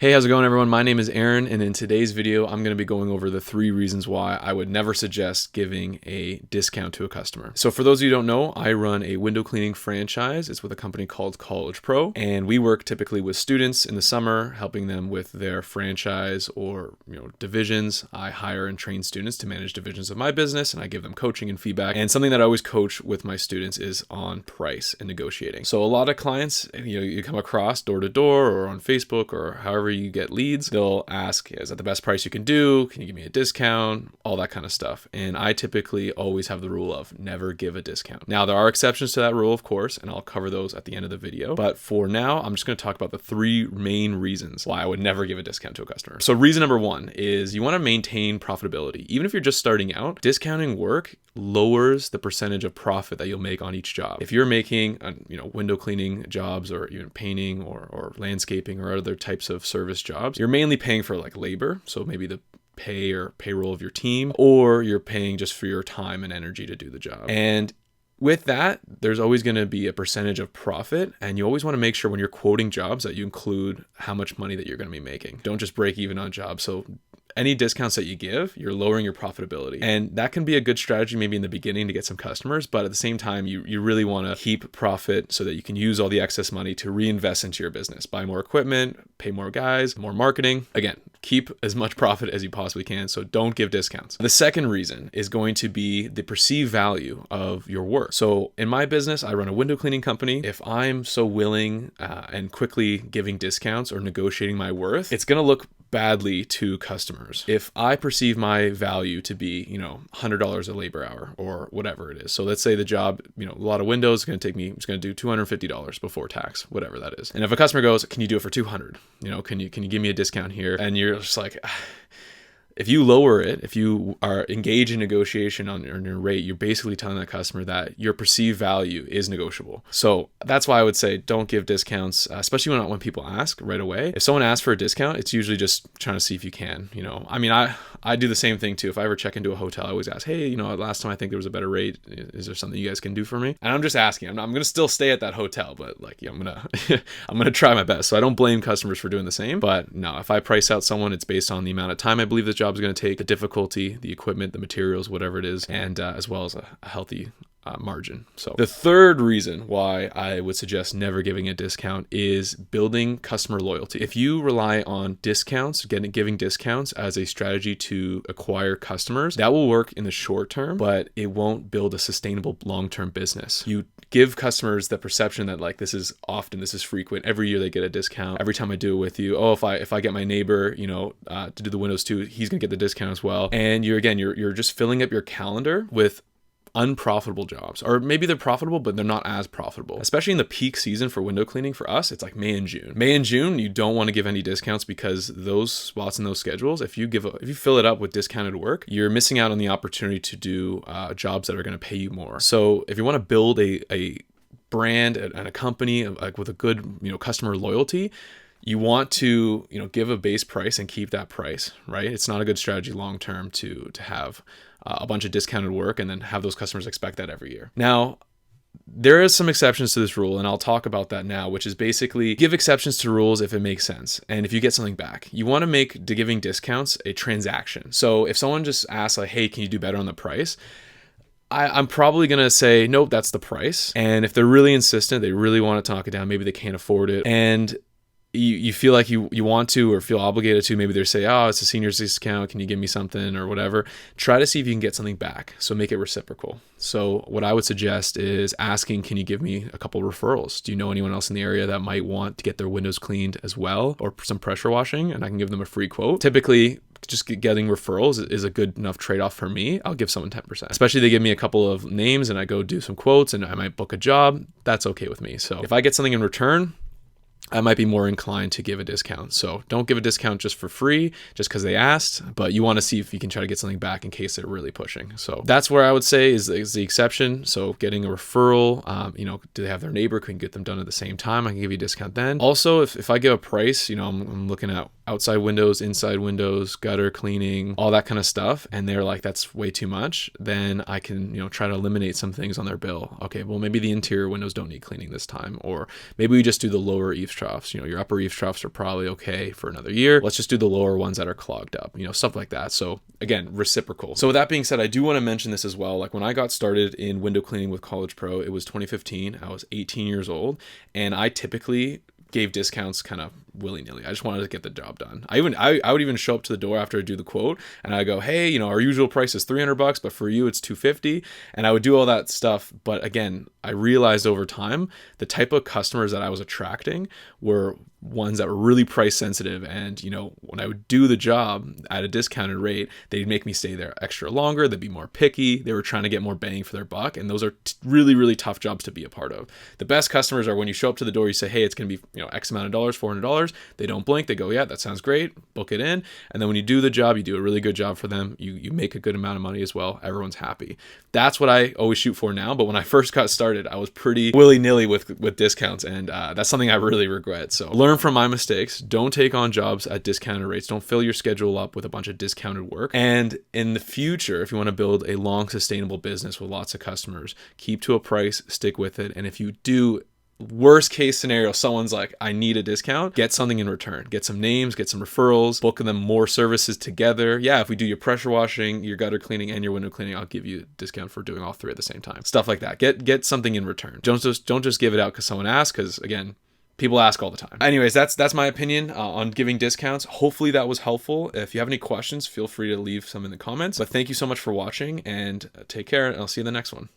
Hey, how's it going, everyone? My name is Aaron, and in today's video, I'm going to be going over the 3 reasons why I would never suggest giving a discount to a customer. So for those of you who don't know, I run a window cleaning franchise. It's with a company called College Pro, and we work typically with students in the summer, helping them with their franchise or divisions. I hire and train students to manage divisions of my business, and I give them coaching and feedback. And something that I always coach with my students is on price and negotiating. So a lot of clients, you come across door to door or on Facebook or however you get leads, they'll ask, is that the best price you can do? Can you give me a discount? All that kind of stuff. And I typically always have the rule of never give a discount. Now, there are exceptions to that rule, of course, and I'll cover those at the end of the video. But for now, I'm just going to talk about the 3 main reasons why I would never give a discount to a customer. So reason number 1 is you want to maintain profitability. Even if you're just starting out, discounting work lowers the percentage of profit that you'll make on each job. If you're making window cleaning jobs or even painting or landscaping or other types of service jobs, you're mainly paying for like labor, so maybe the pay or payroll of your team, or you're paying just for your time and energy to do the job. And with that, there's always going to be a percentage of profit, and you always want to make sure when you're quoting jobs that you include how much money that you're going to be making. Don't just break even on jobs. So any discounts that you give, you're lowering your profitability. And that can be a good strategy maybe in the beginning to get some customers, but at the same time, you really want to keep profit so that you can use all the excess money to reinvest into your business, buy more equipment, pay more guys, more marketing. Again, keep as much profit as you possibly can, so don't give discounts. The second reason is going to be the perceived value of your work. So in my business, I run a window cleaning company. If I'm so willing and quickly giving discounts or negotiating my worth, it's going to look badly to customers. If I perceive my value to be, $100 a labor hour or whatever it is. So let's say the job, a lot of windows is going to take me, it's going to do $250 before tax, whatever that is. And if a customer goes, can you do it for 200? Can you give me a discount here? And you're just like, if you lower it, if you are engaged in negotiation on your rate, you're basically telling that customer that your perceived value is negotiable. So that's why I would say don't give discounts, especially when people ask right away. If someone asks for a discount, it's usually just trying to see if you can. I do the same thing too. If I ever check into a hotel, I always ask, hey, last time I think there was a better rate. Is there something you guys can do for me? And I'm just asking. I'm going to still stay at that hotel, but I'm going to try my best. So I don't blame customers for doing the same. But no, if I price out someone, it's based on the amount of time I believe the job is going to take, the difficulty, the equipment, the materials, whatever it is, and as well as a healthy margin. So the third reason why I would suggest never giving a discount is building customer loyalty. If you rely on discounts, giving discounts as a strategy to acquire customers, that will work in the short term, but it won't build a sustainable long-term business. You give customers the perception that this is frequent. Every year they get a discount. Every time I do it with you, if I get my neighbor, to do the windows too, he's gonna get the discount as well. And you're just filling up your calendar with unprofitable jobs, or maybe they're profitable but they're not as profitable, especially in the peak season for window cleaning. For us, it's like May and June. You don't want to give any discounts because those spots in those schedules, if you fill it up with discounted work, you're missing out on the opportunity to do jobs that are going to pay you more. So if you want to build a brand and a company with a good customer loyalty, you want to give a base price and keep that price, right? It's not a good strategy long term to have a bunch of discounted work and then have those customers expect that every year. Now, there is some exceptions to this rule, and I'll talk about that now, which is basically give exceptions to rules if it makes sense and if you get something back. You want to make giving discounts a transaction. So if someone just asks hey, can you do better on the price? I'm probably going to say, nope, that's the price. And if they're really insistent, they really want to talk it down, maybe they can't afford it, and you feel like you want to or feel obligated to, maybe they say, it's a senior's discount, can you give me something or whatever, try to see if you can get something back. So make it reciprocal. So what I would suggest is asking, can you give me a couple referrals? Do you know anyone else in the area that might want to get their windows cleaned as well, or some pressure washing, and I can give them a free quote? Typically, just getting referrals is a good enough trade-off for me. I'll give someone 10%. Especially they give me a couple of names and I go do some quotes and I might book a job. That's okay with me. So if I get something in return, I might be more inclined to give a discount. So don't give a discount just for free, just because they asked, but you want to see if you can try to get something back in case they're really pushing. So that's where I would say is the exception. So getting a referral, do they have their neighbor, can get them done at the same time? I can give you a discount then. Also, if I give a price, I'm looking at outside windows, inside windows, gutter cleaning, all that kind of stuff, and they're like, that's way too much, then I can, try to eliminate some things on their bill. Okay, well, maybe the interior windows don't need cleaning this time, or maybe we just do the lower eaves troughs. Your upper eaves troughs are probably okay for another year. Let's just do the lower ones that are clogged up, stuff like that. So again, reciprocal. So with that being said, I do want to mention this as well. Like when I got started in window cleaning with College Pro, it was 2015. I was 18 years old, and I typically gave discounts kind of willy-nilly. I just wanted to get the job done. I would even show up to the door after I do the quote, and I go, hey, our usual price is $300, but for you it's $250, and I would do all that stuff. But again, I realized over time the type of customers that I was attracting were ones that were really price sensitive, and when I would do the job at a discounted rate, they'd make me stay there extra longer. They'd be more picky. They were trying to get more bang for their buck, and those are really, really tough jobs to be a part of. The best customers are when you show up to the door, you say, hey, it's going to be X amount of dollars, $400. They don't blink. They go, yeah, that sounds great. Book it in. And then when you do the job, you do a really good job for them. You make a good amount of money as well. Everyone's happy. That's what I always shoot for now. But when I first got started, I was pretty willy-nilly with discounts, and that's something I really regret. So learn from my mistakes. Don't take on jobs at discounted rates. Don't fill your schedule up with a bunch of discounted work. And in the future, if you want to build a long, sustainable business with lots of customers, keep to a price, stick with it. And if you do, worst case scenario, someone's like, I need a discount, get something in return. Get some names, get some referrals, book them more services together. Yeah, if we do your pressure washing, your gutter cleaning, and your window cleaning, I'll give you a discount for doing all three at the same time. Stuff like that. Get something in return. Don't just give it out because someone asked, because again, people ask all the time. Anyways, that's my opinion on giving discounts. Hopefully that was helpful. If you have any questions, feel free to leave some in the comments. But thank you so much for watching, and take care, and I'll see you in the next one.